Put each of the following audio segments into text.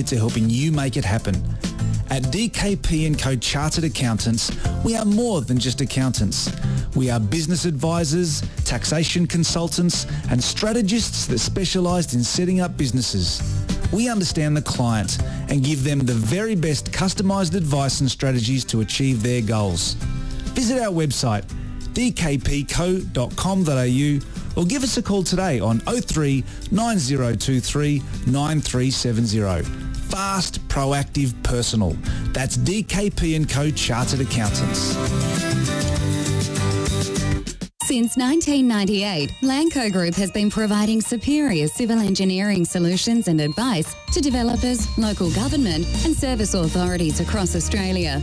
to helping you make it happen. At DKP & Co Chartered Accountants, we are more than just accountants. We are business advisors, taxation consultants, and strategists that specialise in setting up businesses. We understand the client and give them the very best customised advice and strategies to achieve their goals. Visit our website, dkpco.com.au, or give us a call today on 03 9023 9370. Fast, proactive, personal. That's DKP & Co Chartered Accountants. Since 1998, Lanco Group has been providing superior civil engineering solutions and advice to developers, local government and service authorities across Australia.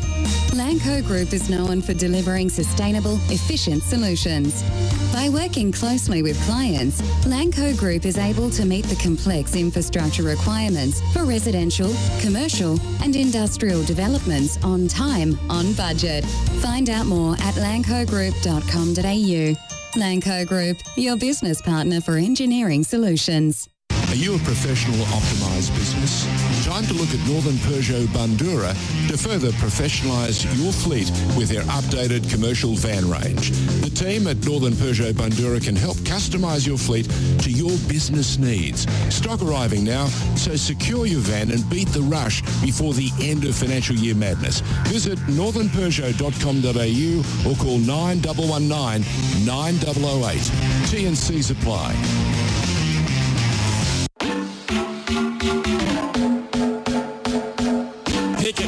Lanco Group is known for delivering sustainable, efficient solutions. By working closely with clients, Lanco Group is able to meet the complex infrastructure requirements for residential, commercial and industrial developments on time, on budget. Find out more at lancogroup.com.au. Lanco Group, your business partner for engineering solutions. Are you a professional optimised business? Time to look at Northern Peugeot Bandura to further professionalise your fleet with their updated commercial van range. The team at Northern Peugeot Bandura can help customise your fleet to your business needs. Stock arriving now, so secure your van and beat the rush before the end of financial year madness. Visit northernpeugeot.com.au or call 9119 9008. T&Cs apply.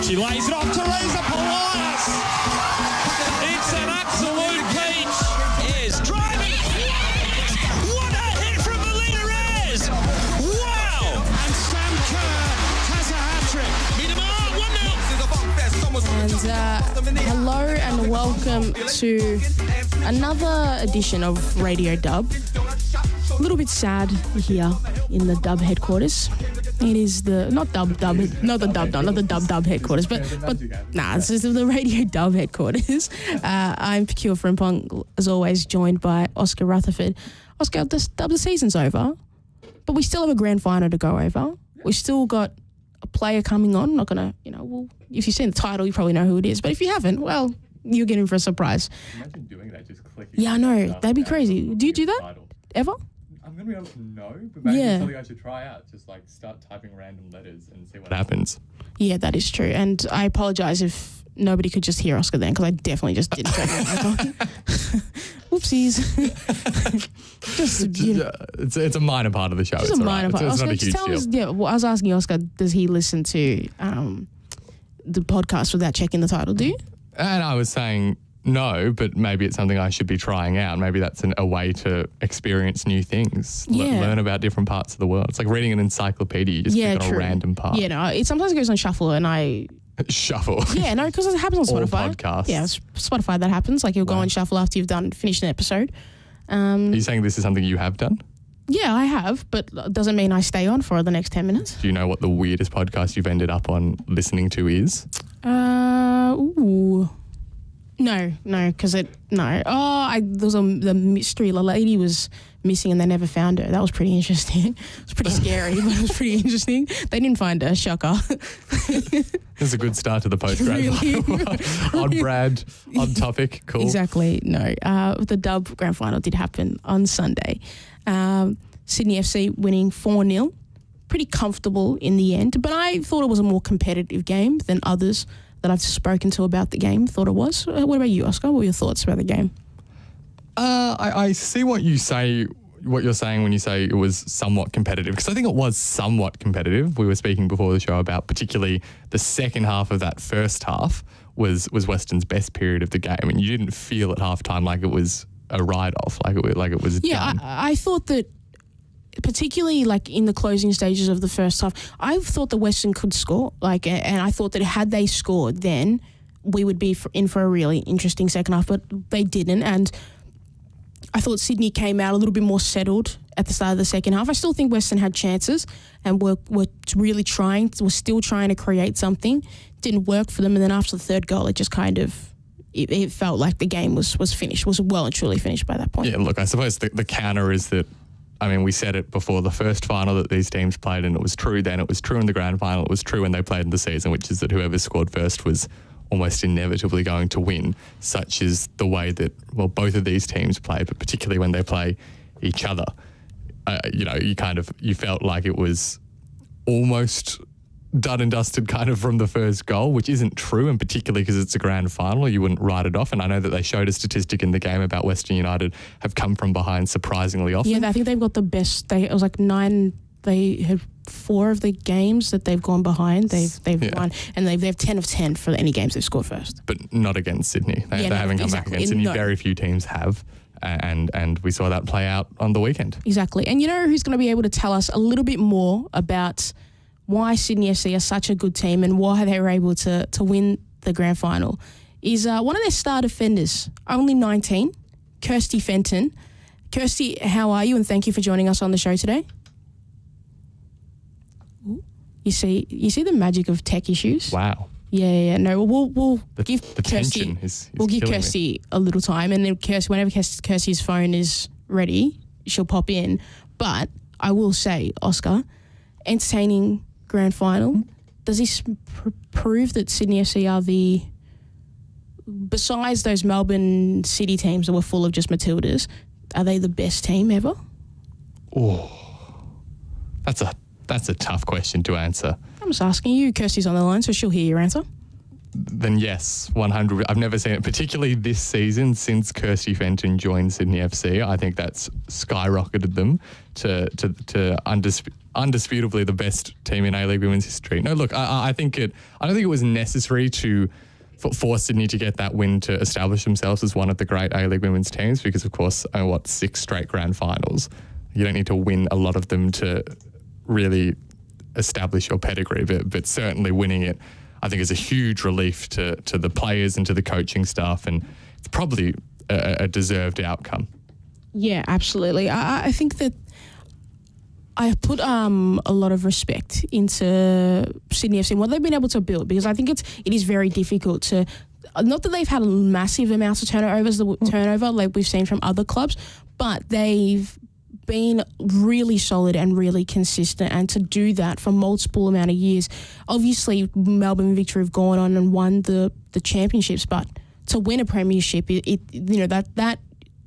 She lays it off Teresa Polias. It's an absolute peach. Is driving. What a hit from Melina Reyes. Wow. And Sam Kerr has a hat-trick. And hello and welcome to another edition of Radio Dub. A little bit sad here in the Dub headquarters. It is not the Dub headquarters, but this is the Radio Dub headquarters. I'm Pokuah Frimpong, as always, joined by Oscar Rutherford. Oscar, the season's over, but we still have a grand final to go over. We've still got a player coming on. Not gonna, if you've seen the title, you probably know who it is. But if you haven't, well, you're getting for a surprise. Imagine doing that, just clicking. Yeah, I know. That'd be crazy. Do you do that ever? I'm going to be honest, no, but maybe it's something I should try out. Just like start typing random letters and see what happens. Yeah, that is true. And I apologise if nobody could just hear Oscar then, because I definitely just didn't. Whoopsies. It's a minor part of the show. It's a minor part. It's not a huge deal. I was asking Oscar, does he listen to the podcast without checking the title? Do you? And I was saying no, but maybe it's something I should be trying out. Maybe that's a way to experience new things, learn about different parts of the world. It's like reading an encyclopedia. You just click on a random part. Yeah, no, it sometimes goes on shuffle and I... Shuffle? Yeah, no, because it happens on Spotify. All podcasts. Yeah, Spotify that happens. Like you'll go on shuffle after you've finished an episode. Are you saying this is something you have done? Yeah, I have, but doesn't mean I stay on for the next 10 minutes. Do you know what the weirdest podcast you've ended up on listening to is? No, because there was the mystery. The lady was missing and they never found her. That was pretty interesting. It was pretty scary, but it was pretty interesting. They didn't find her. Shocker. This is a good start to the post-grad on brand, on topic. Cool. Exactly. No, the Dub Grand Final did happen on Sunday. Sydney FC winning 4-0. Pretty comfortable in the end, but I thought it was a more competitive game than others that I've spoken to about the game thought it was. What about you, Oscar? What were your thoughts about the game? I see what you're saying when you say it was somewhat competitive, because I think it was somewhat competitive. We were speaking before the show about particularly the second half of that first half was Western's best period of the game, and you didn't feel at halftime like it was a write-off, like it was done. I thought that particularly like in the closing stages of the first half, I thought the Western could score. And I thought that had they scored, then we would be in for a really interesting second half, but they didn't. And I thought Sydney came out a little bit more settled at the start of the second half. I still think Western had chances and were really trying, were still trying to create something. Didn't work for them. And then after the third goal, it just kind of, it felt like the game was finished, was well and truly finished by that point. Yeah, look, I suppose the counter is that I mean, we said it before the first final that these teams played, and it was true then, it was true in the grand final, it was true when they played in the season, which is that whoever scored first was almost inevitably going to win. Such is the way that, well, both of these teams play, but particularly when they play each other. You felt like it was almost done and dusted kind of from the first goal, which isn't true, and particularly because it's a grand final, you wouldn't write it off. And I know that they showed a statistic in the game about Western United have come from behind surprisingly often. Yeah, I think they've got the best. It was like 9. They had 4 of the games that they've gone behind. They've won, and they've 10 of 10 for any games they've scored first. But not against Sydney. They haven't come back against Sydney. Very few teams have. And we saw that play out on the weekend. Exactly. And you know who's going to be able to tell us a little bit more about why Sydney FC are such a good team and why they were able to win the grand final is one of their star defenders, only 19, Kirsty Fenton. Kirsty, how are you? And thank you for joining us on the show today. You see the magic of tech issues? Wow. Yeah. No, we'll give Kirsty. We'll give Kirsty a little time, and then whenever Kirsty's phone is ready, she'll pop in. But I will say, Oscar, entertaining grand final. Does this prove that Sydney FC are besides those Melbourne City teams that were full of just Matildas, are they the best team ever? Oh, that's a tough question to answer. I'm just asking you. Kirsty's on the line, so she'll hear your answer. Then yes, 100. I've never seen it, particularly this season since Kirsty Fenton joined Sydney FC. I think that's skyrocketed them to undisputably the best team in A-League women's history. No, look, I don't think it was necessary for Sydney to get that win to establish themselves as one of the great A-League women's teams because, of course, 6 straight grand finals. You don't need to win a lot of them to really establish your pedigree, but certainly winning it, I think, is a huge relief to the players and to the coaching staff, and it's probably a deserved outcome. Yeah, absolutely. I think that I put a lot of respect into Sydney FC and what they've been able to build, because I think it is very difficult to, not that they've had massive amounts of turnover like we've seen from other clubs, but they've been really solid and really consistent, and to do that for multiple amount of years. Obviously, Melbourne and Victory have gone on and won the championships, but to win a premiership, that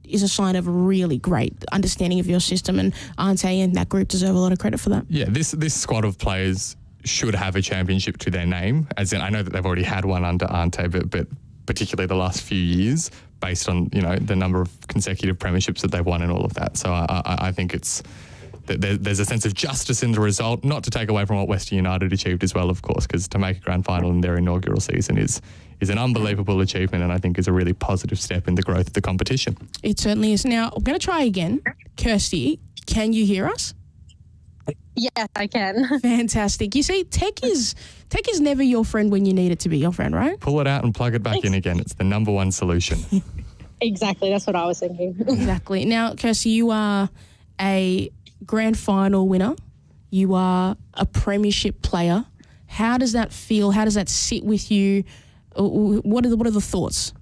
is a sign of a really great understanding of your system, and Ante and that group deserve a lot of credit for that. Yeah, this squad of players should have a championship to their name. As in, I know that they've already had one under Ante, but particularly the last few years, based on the number of consecutive premierships that they've won and all of that. So I think there's a sense of justice in the result, not to take away from what Western United achieved as well, of course, because to make a grand final in their inaugural season is an unbelievable achievement, and I think is a really positive step in the growth of the competition. It certainly is. Now, I'm going to try again. Kirsty, can you hear us? Yes, I can. Fantastic. You see, tech is never your friend when you need it to be your friend, right? Pull it out and plug it back in again. It's the number one solution. Exactly. That's what I was thinking. Exactly. Now, Kirsty, you are a grand final winner. You are a premiership player. How does that feel? How does that sit with you? What are the thoughts?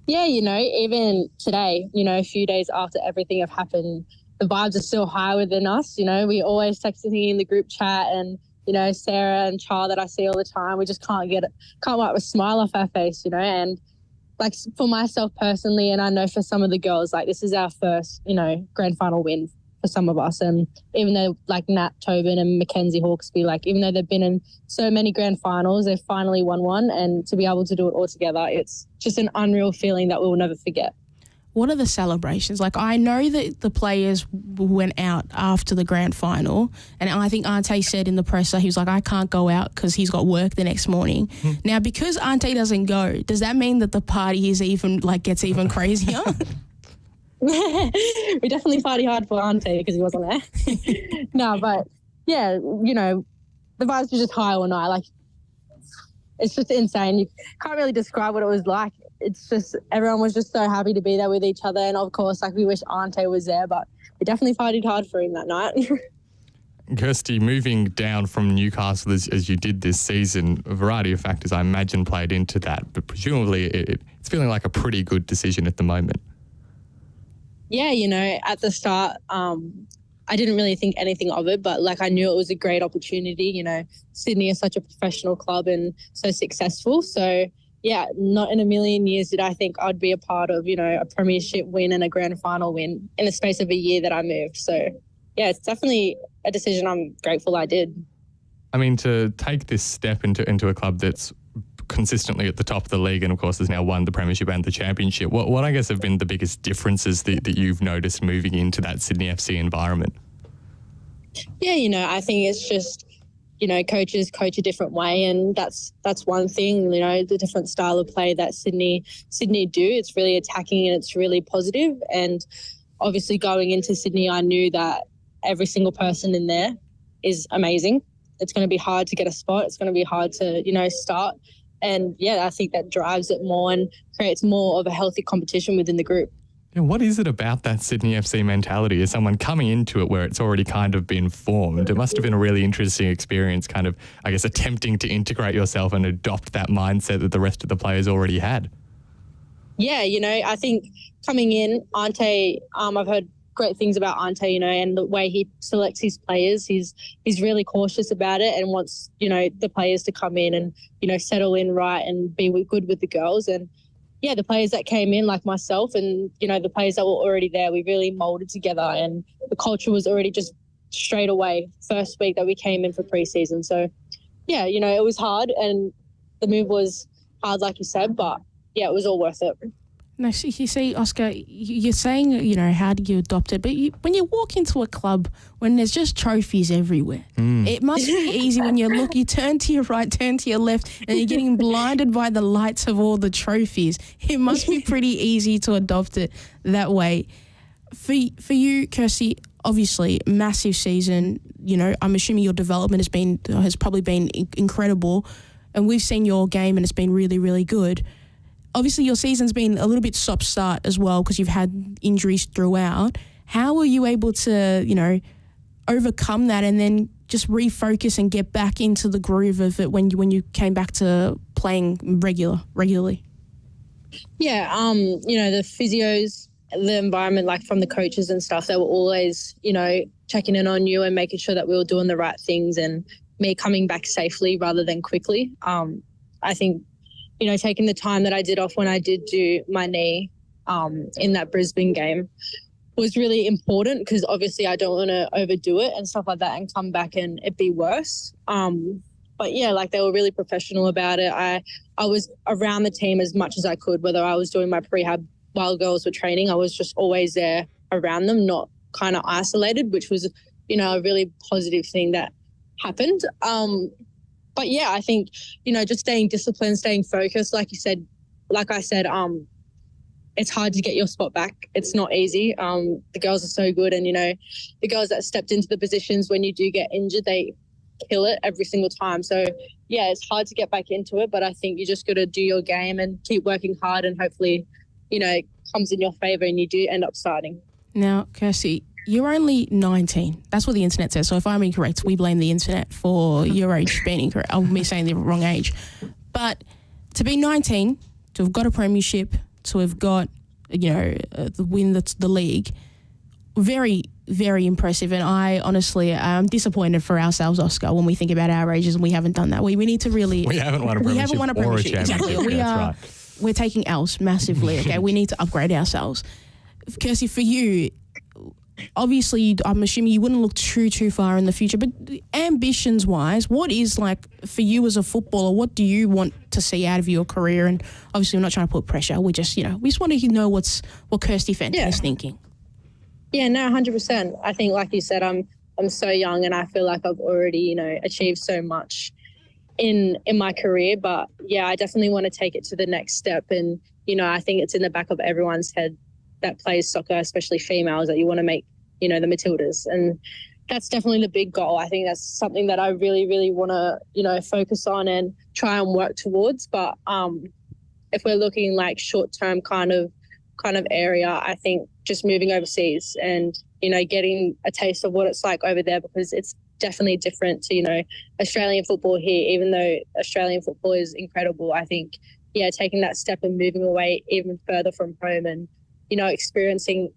Yeah, even today, a few days after everything have happened, the vibes are still high within us. We always texting in the group chat, and Sarah and Char that I see all the time, we just can't wipe a smile off our face, and like for myself personally, and I know for some of the girls, like this is our first, grand final win for some of us. And even though like Nat Tobin and Mackenzie Hawkesby, like even though they've been in so many grand finals, they've finally won one, and to be able to do it all together, it's just an unreal feeling that we'll never forget. What are the celebrations? Like, I know that the players went out after the grand final, and I think Ante said in the presser, he was like, I can't go out because he's got work the next morning. Now, because Ante doesn't go, does that mean that the party is gets even crazier? We definitely party hard for Ante because he wasn't there. No, but yeah, the vibes were just high all night. Like, it's just insane. You can't really describe what it was like. It's just, everyone was just so happy to be there with each other. And of course, like, we wish Ante was there, but we definitely partied hard for him that night. Kirsty, moving down from Newcastle as you did this season, a variety of factors I imagine played into that, but presumably it's feeling like a pretty good decision at the moment. Yeah, you know, at the start, I didn't really think anything of it, but like I knew it was a great opportunity. You know, Sydney is such a professional club and so successful. So yeah, not in a million years did I think I'd be a part of, you know, a premiership win and a grand final win in the space of a year that I moved. So yeah, it's definitely a decision I'm grateful I did. I mean, to take this step into a club that's consistently at the top of the league and, of course, has now won the premiership and the championship, what I guess have been the biggest differences that you've noticed moving into that Sydney FC environment? Yeah, you know, I think it's just, you know, coaches coach a different way, and that's one thing, you know, the different style of play that Sydney do. It's really attacking and it's really positive. And obviously going into Sydney, I knew that every single person in there is amazing. It's going to be hard to get a spot. It's going to be hard to, you know, start. And yeah, I think that drives it more and creates more of a healthy competition within the group. Yeah, what is it about that Sydney FC mentality? As someone coming into it where it's already kind of been formed, it must have been a really interesting experience, kind of, I guess, attempting to integrate yourself and adopt that mindset that the rest of the players already had. Yeah, you know, I think coming in, Ante, I've heard great things about Ante, you know, and the way he selects his players, he's really cautious about it and wants, you know, the players to come in and, you know, settle in right and be good with the girls. And yeah, the players that came in, like myself and, you know, the players that were already there, we really molded together, and the culture was already just straight away first week that we came in for preseason. So yeah, you know, it was hard and the move was hard, like you said, but yeah, it was all worth it. Now, you see, Oscar, you're saying, you know, how do you adopt it? But when you walk into a club when there's just trophies everywhere, it must be easy when you turn to your right, turn to your left, and you're getting blinded by the lights of all the trophies. It must be pretty easy to adopt it that way. For you, Kirsty, obviously, massive season. You know, I'm assuming your development has probably been incredible, and we've seen your game and it's been really, really good. Obviously, your season's been a little bit stop-start as well because you've had injuries throughout. How were you able to, you know, overcome that and then just refocus and get back into the groove of it when you came back to playing regularly? Yeah, you know, the physios, the environment, like from the coaches and stuff, they were always, you know, checking in on you and making sure that we were doing the right things and me coming back safely rather than quickly. I think, you know, taking the time that I did off when I did do my knee in that Brisbane game was really important because obviously I don't want to overdo it and stuff like that and come back and it be worse. But yeah, like they were really professional about it. I was around the team as much as I could, whether I was doing my prehab while girls were training. I was just always there around them, not kind of isolated, which was, you know, a really positive thing that happened. But yeah, I think, you know, just staying disciplined, staying focused, like I said, it's hard to get your spot back. It's not easy. The girls are so good. And, you know, the girls that stepped into the positions when you do get injured, they kill it every single time. So yeah, it's hard to get back into it, but I think you just got to do your game and keep working hard and hopefully, you know, it comes in your favor and you do end up starting. Now, Kirsty, you're only 19. That's what the internet says. So if I'm incorrect, we blame the internet for your age being incorrect. Me saying the wrong age. But to be 19, to have got a premiership, to have got, you know, the win that's the league, very, very impressive. And I honestly am disappointed for ourselves, Oscar, when we think about our ages and we haven't done that. We need to really... We haven't won a premiership. Exactly. We're taking L's massively, okay? We need to upgrade ourselves. Kirsty, for you... Obviously, I'm assuming you wouldn't look too far in the future, but ambitions-wise, what is, like, for you as a footballer, what do you want to see out of your career? And obviously, we're not trying to put pressure. We just, you know, we just want to know what Kirsty Fenton is thinking. Yeah, no, 100%. I think, like you said, I'm so young and I feel like I've already, you know, achieved so much in my career. But, yeah, I definitely want to take it to the next step. And, you know, I think it's in the back of everyone's head that plays soccer, especially females, that you want to make, you know, the Matildas. And that's definitely the big goal. I think that's something that I really, really want to, you know, focus on and try and work towards. But if we're looking like short-term kind of area, I think just moving overseas and, you know, getting a taste of what it's like over there, because it's definitely different to, you know, Australian football here. Even though Australian football is incredible, I think, yeah, taking that step and moving away even further from home and, you know, experiencing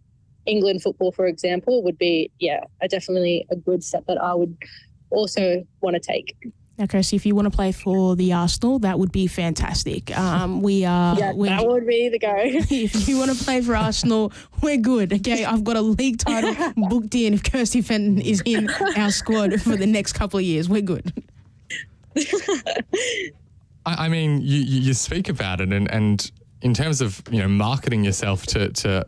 England football, for example, would be, definitely a good step that I would also want to take. Now, Kirsty, if you want to play for the Arsenal, that would be fantastic. That would be the go. If you want to play for Arsenal, we're good. Okay, I've got a league title booked in if Kirsty Fenton is in our squad for the next couple of years. We're good. I mean, you speak about it, and in terms of marketing yourself to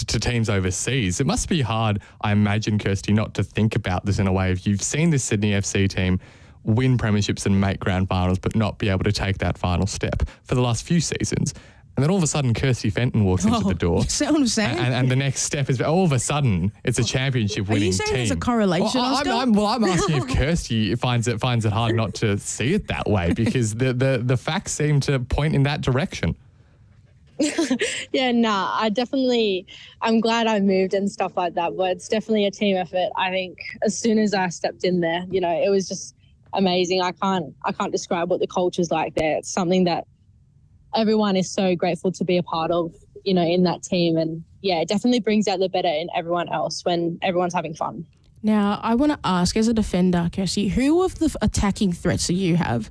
teams overseas, it must be hard, I imagine, Kirsty, not to think about this in a way of you've seen this Sydney FC team win premierships and make grand finals, but not be able to take that final step for the last few seasons. And then all of a sudden, Kirsty Fenton walks into the door. You see what I'm saying? And the next step is all of a sudden it's a championship winning team. Are you saying there's a correlation, Oscar? I'm asking if Kirsty finds it hard not to see it that way, because the facts seem to point in that direction. I'm glad I moved and stuff like that, but it's definitely a team effort. I think as soon as I stepped in there, it was just amazing. I can't describe what the culture's like there. It's something that everyone is so grateful to be a part of, in that team. And it definitely brings out the better in everyone else when everyone's having fun. Now, I want to ask, as a defender, Kirsty, who of the attacking threats that you have,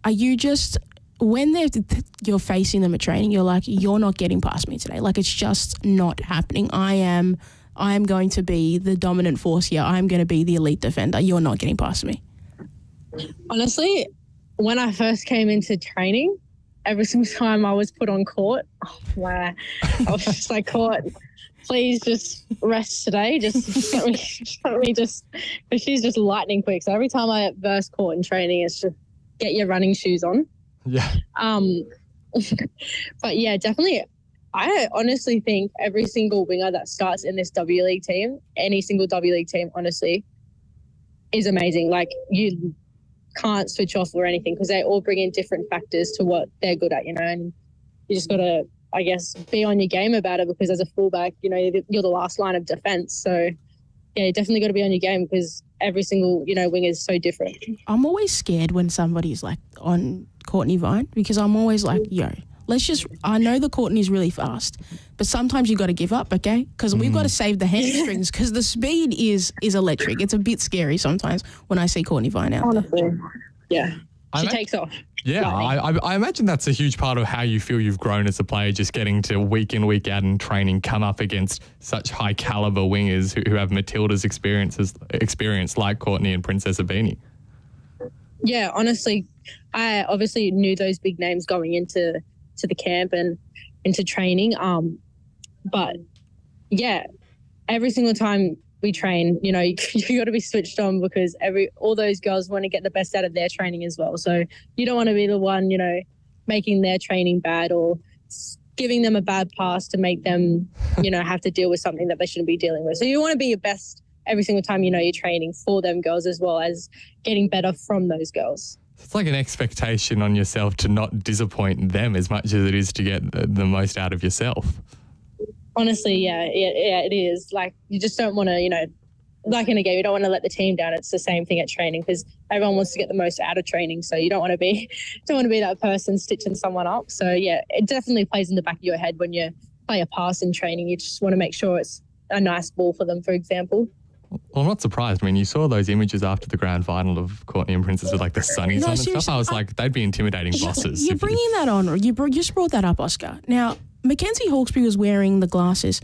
are you just, when you're facing them at training, you're like, you're not getting past me today. Like, it's just not happening. I am going to be the dominant force here. I'm going to be the elite defender. You're not getting past me. Honestly, when I first came into training, every single time I was put on court, I was just like, court, please just rest today. Just let me just, because she's just lightning quick. So every time I burst court in training, it's just get your running shoes on. Yeah. But yeah, definitely. I honestly think every single winger that starts in this W League team, any single W League team, honestly, is amazing. Like, you can't switch off or anything, because they all bring in different factors to what they're good at, and you just got to, I guess, be on your game about it, because as a fullback, you're the last line of defense. So yeah, you definitely got to be on your game, because every single, wing is so different. I'm always scared when somebody's like on Courtney Vine, because I'm always like, I know the Courtney's really fast, but sometimes you got to give up, okay? Because we've got to save the hamstrings, because the speed is electric. It's a bit scary sometimes when I see Courtney Vine out there. Yeah. She takes off. Yeah, I imagine that's a huge part of how you feel you've grown as a player, just getting to week in, week out in training, come up against such high caliber wingers who have Matilda's experience like Courtney and Princess Abini. Yeah, honestly, I obviously knew those big names going into the camp and into training. But yeah, every single time we train, you got to be switched on, because all those girls want to get the best out of their training as well. So you don't want to be the one, making their training bad or giving them a bad pass to make them, have to deal with something that they shouldn't be dealing with. So you want to be your best every single time, you're training for them girls, as well as getting better from those girls. It's like an expectation on yourself to not disappoint them as much as it is to get the most out of yourself. Honestly, yeah, it is. Like, you just don't want to, like in a game, you don't want to let the team down. It's the same thing at training, because everyone wants to get the most out of training. So you don't want to be that person stitching someone up. So yeah, it definitely plays in the back of your head when you play a pass in training. You just want to make sure it's a nice ball for them, for example. Well, I'm not surprised. I mean, you saw those images after the grand final of Courtney and Princess with like the sunnies on and stuff. I was like, they'd be intimidating bosses. You're bringing that on. You just brought that up, Oscar. Now, Mackenzie Hawkesby was wearing the glasses.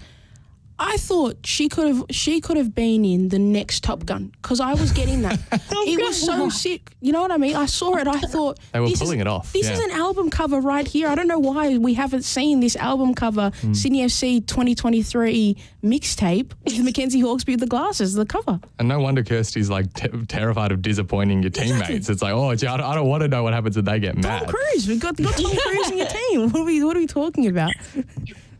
I thought she could have been in the next Top Gun, because I was getting that. It was so sick. You know what I mean? I saw it. I thought they were pulling it off. This is an album cover right here. I don't know why we haven't seen this album cover. Sydney FC 2023 mixtape with Mackenzie Hawkesby with the glasses, the cover. And no wonder Kirsty's like terrified of disappointing your teammates. It's like, I don't want to know what happens if they get mad. Tom Cruise. We've got Tom Cruise in your team. What are we talking about?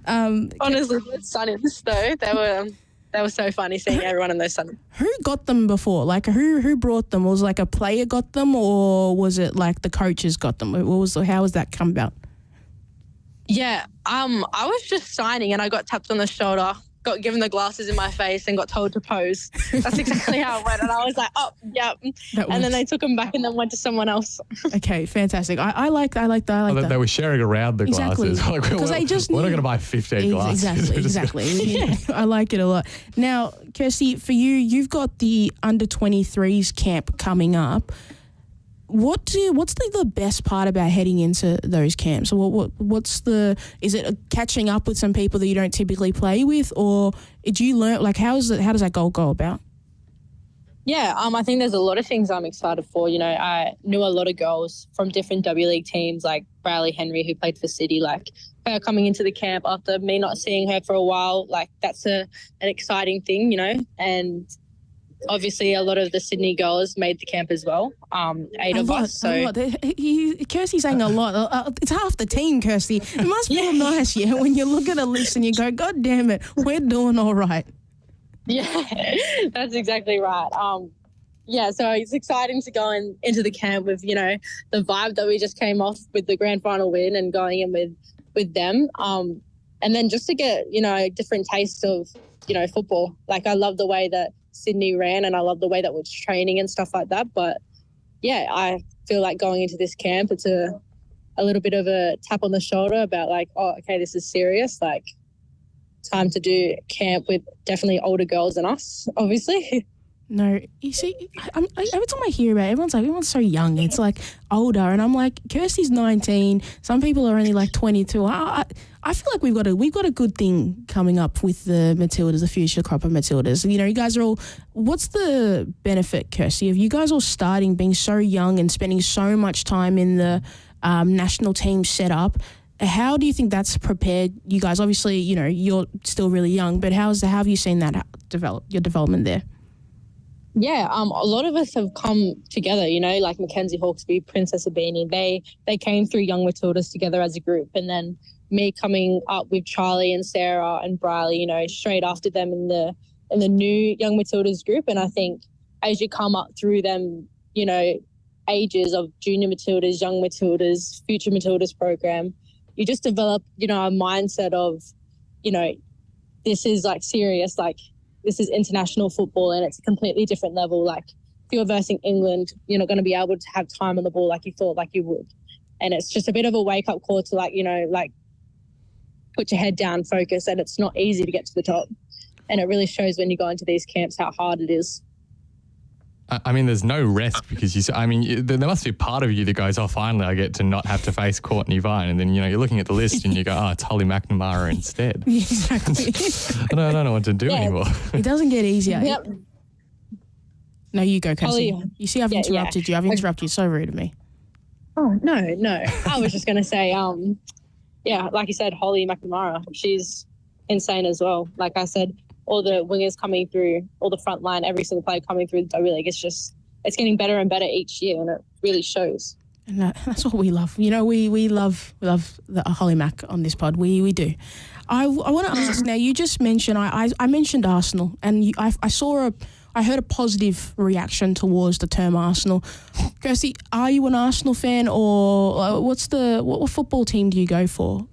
Honestly, those sunnings though, they were so funny seeing everyone in those sunnings. Who got them before? Like, who brought them? Was like a player got them, or was it like the coaches got them? How was that come about? Yeah, I was just signing and I got tapped on the shoulder. got given the glasses in my face and got told to pose. That's exactly how it went. And I was like, oh, yep. And then they took them back and then went to someone else. Okay, fantastic. I like that. They were sharing around the glasses. Because they just we're not going to buy 15 glasses. Exactly. I like it a lot. Now, Kirsty, for you, you've got the under-23s camp coming up. What's the best part about heading into those camps? Is it catching up with some people that you don't typically play with, or do you learn, like, how does that goal go about? Yeah, I think there's a lot of things I'm excited for. You know, I knew a lot of girls from different W League teams, like Bradley Henry, who played for City, like her coming into the camp after me not seeing her for a while. Like, that's an exciting thing, you know, and obviously a lot of the Sydney girls made the camp as well, 8 of us. So Kirsty's saying a lot. It's half the team, Kirsty. It must feel nice, when you look at a list and you go, God damn it, we're doing all right. Yeah, that's exactly right. So it's exciting to go into the camp with, you know, the vibe that we just came off with the grand final win and going in with them. And then just to get, you know, a different taste of, you know, football. Like, I love the way that Sydney ran and I love the way that was training and stuff like that. But yeah, I feel like going into this camp, it's a little bit of a tap on the shoulder about like, oh, okay, this is serious. Like, time to do camp with definitely older girls than us, obviously. No, you see, every time I hear about it, everyone's so young. It's like older, and I'm like, Kirsty's 19. Some people are only like 22. I feel like we've got a good thing coming up with the Matildas, the future crop of Matildas. You know, you guys are all. What's the benefit, Kirsty, of you guys all starting being so young and spending so much time in the national team setup? How do you think that's prepared you guys? Obviously, you know, you're still really young, but how have you seen that develop, your development there? Yeah, a lot of us have come together, you know, like Mackenzie Hawkesby, Princess Abini. They came through Young Matildas together as a group, and then me coming up with Charlie and Sarah and Briley, you know, straight after them in the new Young Matildas group. And I think as you come up through them, you know, ages of Junior Matildas, Young Matildas, Future Matildas program, you just develop, you know, a mindset of, you know, this is like serious, like, this is international football and it's a completely different level. Like, if you're versing England, you're not going to be able to have time on the ball like you thought like you would. And it's just a bit of a wake-up call to, like, you know, like, put your head down, focus, and it's not easy to get to the top. And it really shows when you go into these camps how hard it is. I mean, there's no rest because there must be a part of you that goes, oh, finally I get to not have to face Courtney Vine. And then, you know, you're looking at the list and you go, oh, it's Holly McNamara instead. Exactly. I don't know what to do anymore. It doesn't get easier. Yep. No, you go, Kirsty. Holly, you see, I've interrupted you. I've interrupted you. So rude of me. Oh, no. I was just going to say, like you said, Holly McNamara, she's insane as well. Like I said, all the wingers coming through, all the front line, every single player coming through the W League, it's getting better and better each year, and it really shows. And that's what we love. You know, we love the Holly Mac on this pod. We do. I want to ask now, you just mentioned, I mentioned Arsenal, and I heard a positive reaction towards the term Arsenal. Kirsty, are you an Arsenal fan, or what football team do you go for?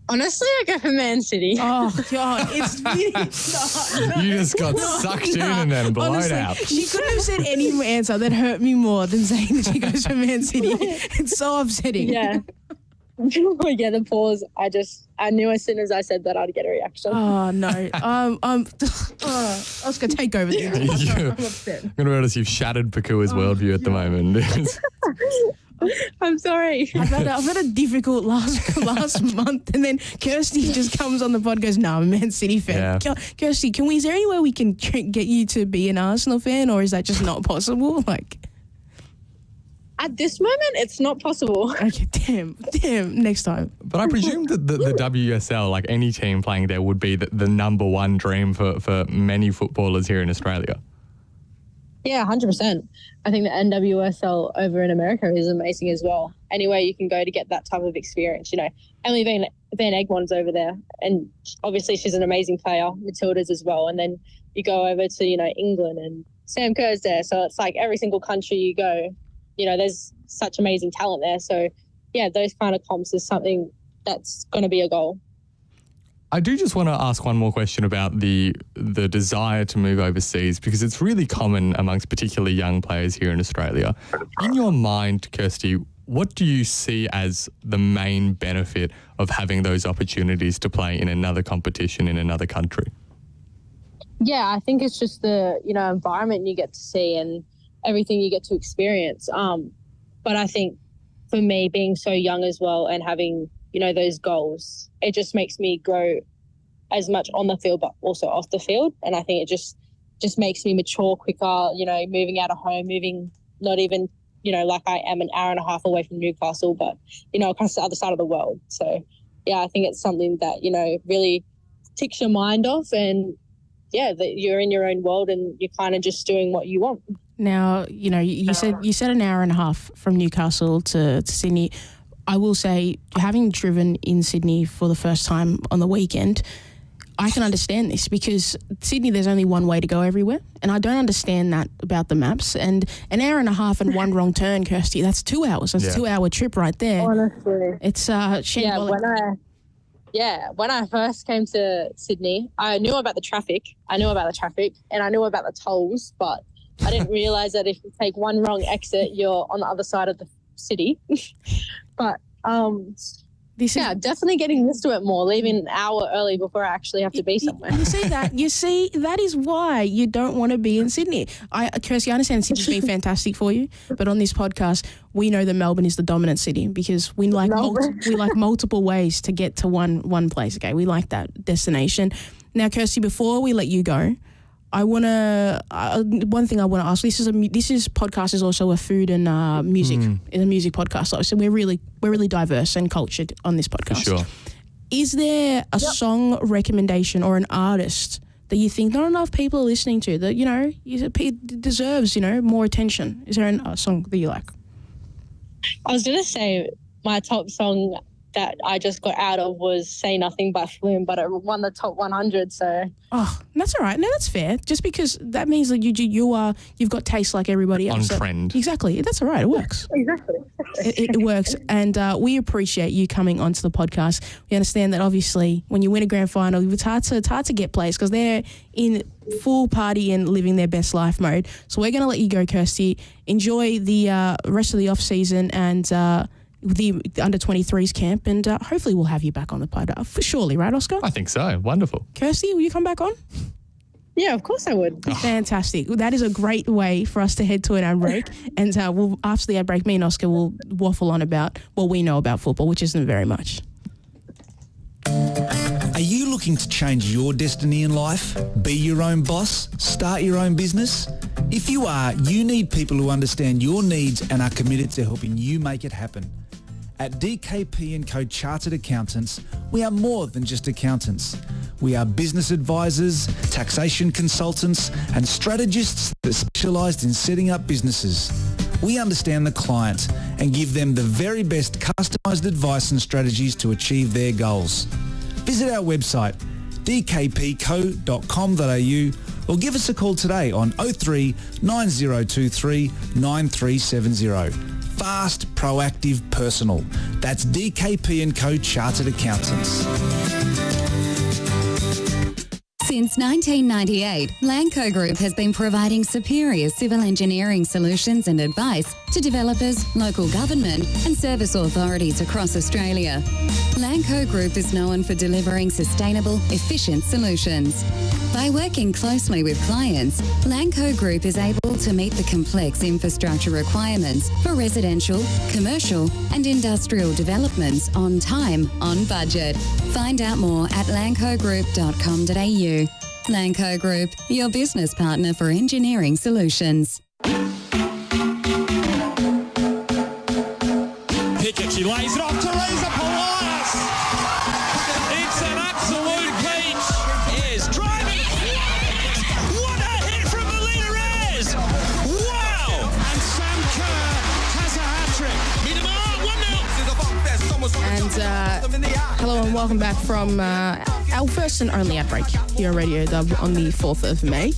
Honestly, I go for Man City. Oh, God. It's really not. You just got sucked in and then blown honestly, out. She couldn't have said any answer that hurt me more than saying that she goes for Man City. It's so upsetting. Yeah. Yeah, the pause. I knew as soon as I said that I'd get a reaction. Oh, no. Oscar, take over this. I'm upset. I'm going to notice you've shattered Pokuah's worldview at the moment. I'm sorry. I've had a difficult last month, and then Kirsty just comes on the pod and goes, no, I'm a Man City fan. Yeah. Kirsty, is there any way we can get you to be an Arsenal fan, or is that just not possible? Like, at this moment, it's not possible. Okay, damn, next time. But I presume that the WSL, like any team playing there, would be the number one dream for many footballers here in Australia. Yeah, 100%. I think the NWSL over in America is amazing as well. Anywhere you can go to get that type of experience, you know. Emily Van Egmont's over there, and obviously she's an amazing player, Matildas as well. And then you go over to, you know, England, and Sam Kerr's there. So it's like every single country you go, you know, there's such amazing talent there. So, yeah, those kind of comps is something that's going to be a goal. I do just want to ask one more question about the desire to move overseas, because it's really common amongst particularly young players here in Australia. In your mind, Kirsty, what do you see as the main benefit of having those opportunities to play in another competition in another country? Yeah, I think it's just the, environment you get to see and everything you get to experience. But I think for me, being so young as well and having, those goals, it just makes me grow as much on the field, but also off the field. And I think it just makes me mature quicker, moving out of home, moving not even, like I am an hour and a half away from Newcastle, but, across the other side of the world. So, yeah, I think it's something that, really ticks your mind off, and, yeah, that you're in your own world and you're kind of just doing what you want. Now, you said an hour and a half from Newcastle to Sydney. I will say, having driven in Sydney for the first time on the weekend, I can understand this, because Sydney, there's only one way to go everywhere, and I don't understand that about the maps. And an hour and a half and one wrong turn, Kirsty, that's 2 hours. That's a 2-hour trip right there. Honestly. It's when I first came to Sydney, I knew about the traffic. And I knew about the tolls, but I didn't realise that if you take one wrong exit, you're on the other side of the city. But definitely getting used to it more, leaving an hour early before I actually have to be somewhere. You see, that is why you don't want to be in Sydney. Kirsty, I understand Sydney's been fantastic for you, but on this podcast, we know that Melbourne is the dominant city, because we like multiple ways to get to one place. Okay, we like that destination. Now, Kirsty, before we let you go, I want to one thing I want to ask. This podcast is also a food and music. It's a music podcast, so we're really diverse and cultured on this podcast. For sure. Is there a song recommendation or an artist that you think not enough people are listening to, that deserves more attention? Is there a song that you like? I was gonna say my top song that I just got out of was Say Nothing by Flume, but it won the top 100, so... Oh, that's all right. No, that's fair. Just because that means that you've got taste like everybody else. On trend. Exactly. That's all right. It works. Exactly. It works. And we appreciate you coming onto the podcast. We understand that obviously when you win a grand final, it's hard to get players because they're in full party and living their best life mode. So we're going to let you go, Kirsty. Enjoy the rest of the off-season and... the under-23s camp, and hopefully we'll have you back on the pod. Surely, right, Oscar? I think so. Wonderful. Kirsty, will you come back on? Yeah, of course I would. Fantastic. That is a great way for us to head to an ad break. And after the ad break, me and Oscar will waffle on about what we know about football, which isn't very much. Are you looking to change your destiny in life? Be your own boss? Start your own business? If you are, you need people who understand your needs and are committed to helping you make it happen. At DKP & Co Chartered Accountants, we are more than just accountants. We are business advisors, taxation consultants, and strategists that specialise in setting up businesses. We understand the client and give them the very best customised advice and strategies to achieve their goals. Visit our website, dkpco.com.au, or give us a call today on 03 9023 9370. Fast, proactive, personal. That's DKP & Co Chartered Accountants. Since 1998, Lanco Group has been providing superior civil engineering solutions and advice to developers, local government and service authorities across Australia. Lanco Group is known for delivering sustainable, efficient solutions. By working closely with clients, Lanco Group is able to meet the complex infrastructure requirements for residential, commercial and industrial developments on time, on budget. Find out more at lancogroup.com.au. Lanco Group, your business partner for engineering solutions. Pickett, she lays it off Teresa Polias. It's an absolute peach. Is driving. What a hit from Melina Reyes. Wow. And Sam Kerr has a hat-trick. And hello and welcome back from our first and only ad break here on Radio Dub on the 4th of May.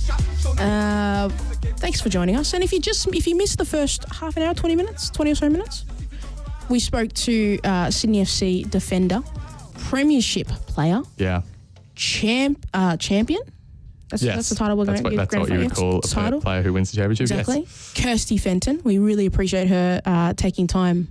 Thanks for joining us. And if you missed the first half an hour, 20 or so minutes, we spoke to Sydney FC defender, premiership player, champion. That's the title we're going to give. That's what you would call a player who wins the championship. Exactly. Yes. Kirsty Fenton. We really appreciate her taking time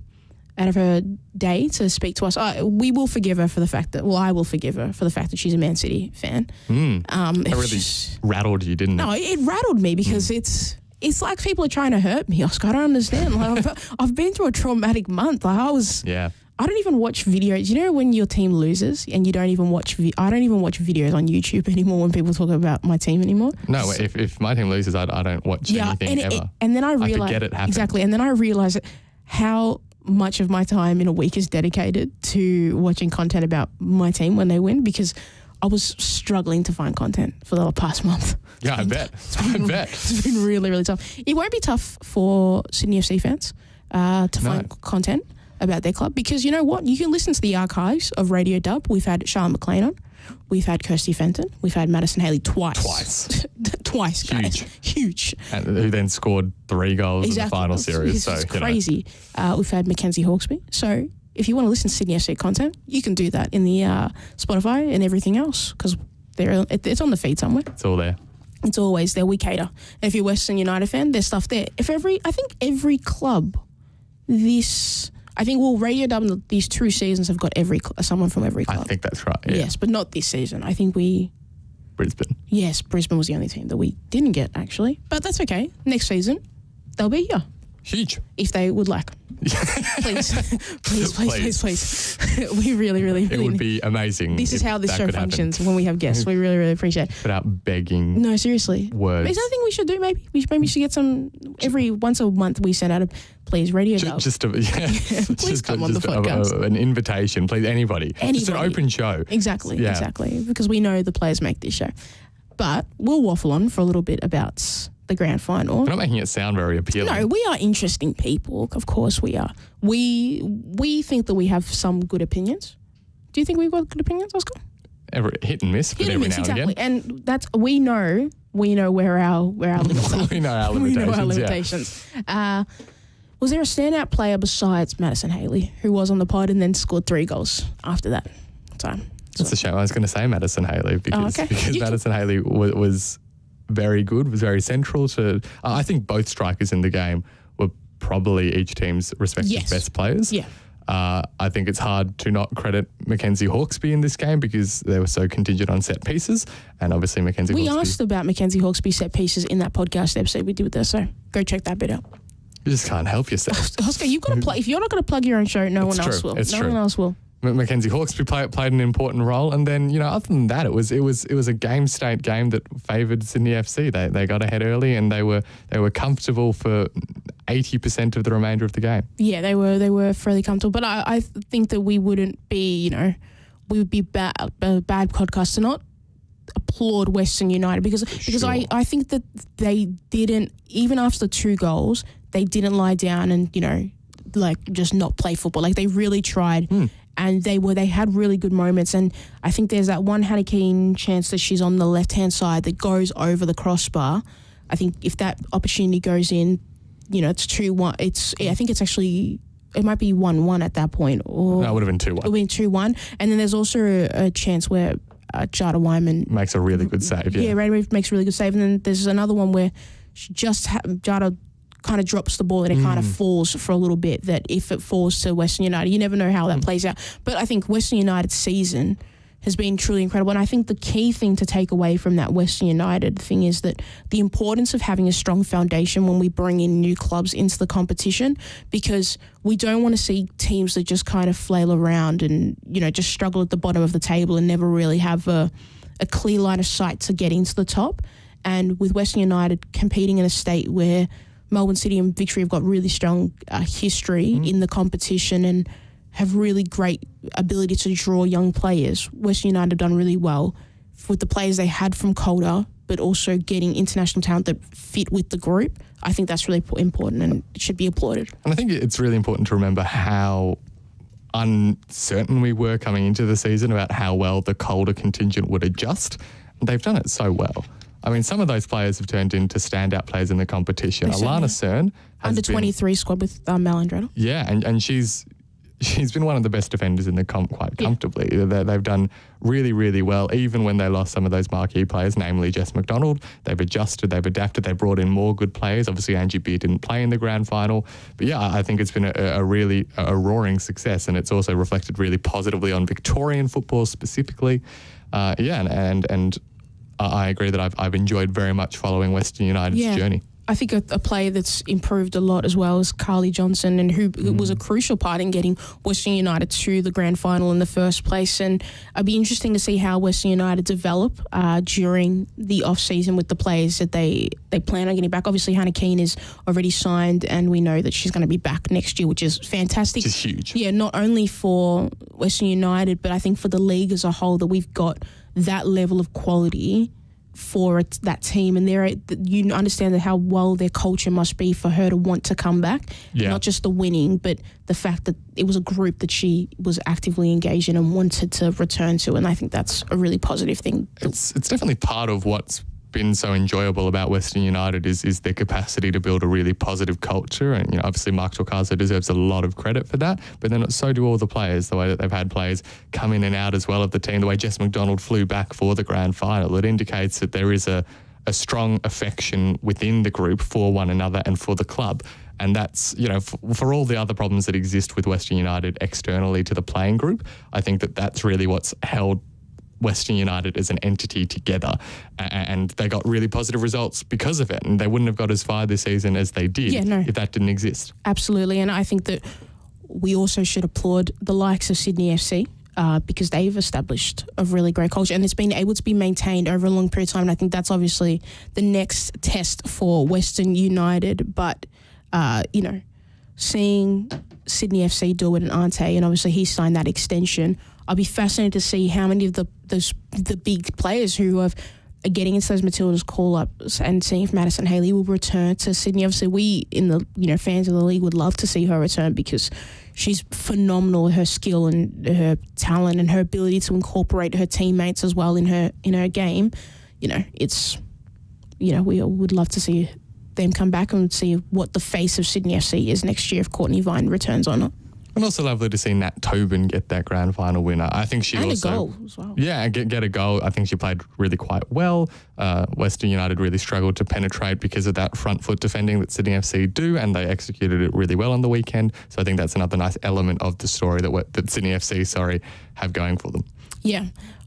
out of her day to speak to us. We will forgive her for the fact that, I will forgive her for the fact that she's a Man City fan. That really rattled you, didn't it? No, it rattled me because it's like people are trying to hurt me, Oscar. I don't understand. Like, I've been through a traumatic month. Like I don't even watch videos. You know when your team loses and you don't even watch I don't even watch videos on YouTube anymore when people talk about my team anymore. No, if my team loses, I don't watch anything ever. And then I realize, I forget it happened. Exactly. And then I realize how much of my time in a week is dedicated to watching content about my team when they win, because I was struggling to find content for the past month. Yeah, I bet. It's been really, really tough. It won't be tough for Sydney FC fans to find content about their club, because you know what? You can listen to the archives of Radio Dub. We've had Charlotte McLean on. We've had Kirsty Fenton. We've had Madison Haley twice, guys. Huge. And who then scored 3 goals in the final series. It's crazy. We've had Mackenzie Hawkesby. So if you want to listen to Sydney FC content, you can do that in the Spotify and everything else, because it's on the feed somewhere. It's all there. It's always there. We cater. And if you're a Western United fan, there's stuff there. I think every club Radio Dub these 2 seasons have got someone from every club. I think that's right. Yeah. Yes, but not this season. I think Brisbane. Yes, Brisbane was the only team that we didn't get, actually. But that's okay. Next season, they'll be here. Huge. If they would like. Please. We really, really, really. It would be amazing. This is how this show functions when we have guests. We really, really appreciate it. Without begging. No, seriously. Words. Is there anything we should do, maybe? We should get some, once a month we send out a please Radio Dub. Please come on the podcast. An invitation, please, anybody. Just an open show. Exactly. Because we know the players make this show. But we'll waffle on for a little bit about the grand final. We're not making it sound very appealing. No, we are interesting people. Of course we are. We think that we have some good opinions. Do you think we've got good opinions, Oscar? Hit and miss, but every now and again. And that's we know where our limits are. We know our limitations. Was there a standout player besides Madison Haley who was on the pod and then scored 3 goals after that? That's a shame. I was going to say Madison Haley because Madison Haley was very good, was very central to... I think both strikers in the game were probably each team's respective best players. Yeah. I think it's hard to not credit Mackenzie Hawkesby in this game because they were so contingent on set pieces, and obviously Mackenzie Hawkesby... We asked about Mackenzie Hawkesby set pieces in that podcast episode we did with her, so go check that bit out. You just can't help yourself. Oscar, you've got to play. If you're not going to plug your own show, no one else will. It's no true. one else will. Mackenzie Hawkesby played an important role, and then other than that, it was a game state game that favoured Sydney FC. They got ahead early, and they were comfortable for 80% of the remainder of the game. Yeah, they were fairly comfortable, but I think that we wouldn't be we would be bad podcast to not applaud Western United because I think that they didn't, even after the 2 goals, they didn't lie down and just not play football. Like they really tried. And they had really good moments. And I think there's that one Hannah Keane chance that she's on the left-hand side that goes over the crossbar. I think if that opportunity goes in, it's 2-1. I think it's actually, it might be 1-1 at that point. Or no, it would have been 2-1. It would have been 2-1. And then there's also a chance where Jada Wyman makes a really good save. Yeah, Ray makes a really good save. And then there's another one where she Jada kind of drops the ball and it kind of falls for a little bit, that if it falls to Western United, you never know how that plays out. But I think Western United's season has been truly incredible. And I think the key thing to take away from that Western United thing is that the importance of having a strong foundation when we bring in new clubs into the competition, because we don't want to see teams that just kind of flail around and, just struggle at the bottom of the table and never really have a clear line of sight to get into the top. And with Western United competing in a state where Melbourne City and Victory have got really strong history in the competition and have really great ability to draw young players. Western United have done really well with the players they had from Calder, but also getting international talent that fit with the group. I think that's really important and it should be applauded. And I think it's really important to remember how uncertain we were coming into the season about how well the Calder contingent would adjust. And they've done it so well. I mean, some of those players have turned into standout players in the competition. Alana Cern has under 23 squad with Mal Andretto. Yeah, and she's she's been one of the best defenders in the comp quite comfortably. They've done really, really well, even when they lost some of those marquee players, namely Jess McDonald. They've adjusted, they've adapted, they brought in more good players. Obviously, Angie Beer didn't play in the grand final. But yeah, I think it's been a really roaring success, and it's also reflected really positively on Victorian football specifically. And I agree that I've enjoyed very much following Western United's journey. I think a player that's improved a lot as well is Carly Johnson, and who was a crucial part in getting Western United to the grand final in the first place. And it'd be interesting to see how Western United develop during the off-season with the players that they plan on getting back. Obviously, Hannah Keane is already signed, and we know that she's going to be back next year, which is fantastic. Which is huge. Yeah, not only for Western United, but I think for the league as a whole, that we've got that level of quality for that team, and you understand that how well their culture must be for her to want to come back. Not just the winning, but the fact that it was a group that she was actively engaged in and wanted to return to, and I think that's a really positive thing. It's definitely part of what's been so enjoyable about Western United is their capacity to build a really positive culture, and obviously Mark Torcaso deserves a lot of credit for that, but then so do all the players, the way that they've had players come in and out as well of the team, the way Jess McDonald flew back for the grand final. It indicates that there is a strong affection within the group for one another and for the club. And that's, for all the other problems that exist with Western United externally to the playing group, I think that that's really what's held Western United as an entity together, and they got really positive results because of it, and they wouldn't have got as far this season as they did if that didn't exist. Absolutely, and I think that we also should applaud the likes of Sydney FC because they've established a really great culture, and it's been able to be maintained over a long period of time, and I think that's obviously the next test for Western United, but seeing Sydney FC do it and Ante, and obviously he signed that extension, I'll be fascinated to see how many of the big players who are getting into those Matildas call-ups and seeing if Madison Haley will return to Sydney. Obviously, we in the fans of the league would love to see her return because she's phenomenal. Her skill and her talent and her ability to incorporate her teammates as well in her game. We would love to see them come back and see what the face of Sydney FC is next year if Courtney Vine returns or not. And also lovely to see Nat Tobin get that grand final winner. I think she and also... a goal as well. Yeah, get a goal. I think she played really quite well. Western United really struggled to penetrate because of that front foot defending that Sydney FC do, and they executed it really well on the weekend. So I think that's another nice element of the story that Sydney FC, have going for them. Yeah.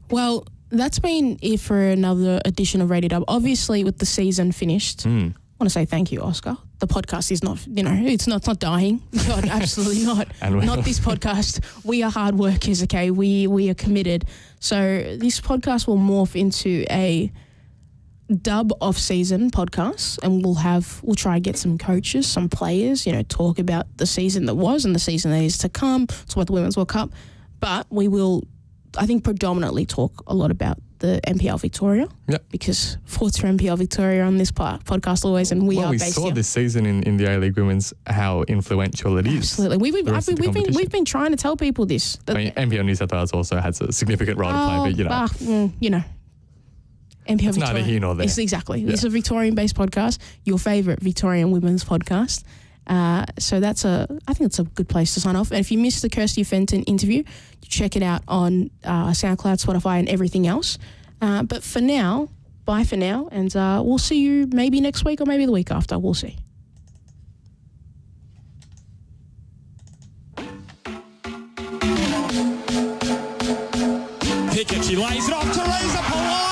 Well, that's been it for another edition of Radio Dub. Obviously, with the season finished... I want to say thank you, Oscar. The podcast is not, it's not dying. God, absolutely not. Not this podcast. We are hard workers, okay? We are committed. So this podcast will morph into a dub off-season podcast, and we'll try and get some coaches, some players, talk about the season that was and the season that is to come, talk about the Women's World Cup. But we will, I think, predominantly talk a lot about the NPL Victoria, because Forza NPL Victoria on this podcast always, and we are based here. We saw here. This season in the A-League Women's how influential it is. Absolutely, we've been trying to tell people this. NPL New South Wales also has a significant role to play, but NPL it's Victoria, neither here nor there. Exactly. Yeah. It's a Victorian-based podcast, your favourite Victorian women's podcast. So I think it's a good place to sign off. And if you missed the Kirsty Fenton interview, check it out on SoundCloud, Spotify, and everything else. But for now, bye for now, and we'll see you maybe next week or maybe the week after. We'll see. Pickett, she lays it off. Teresa Pawai.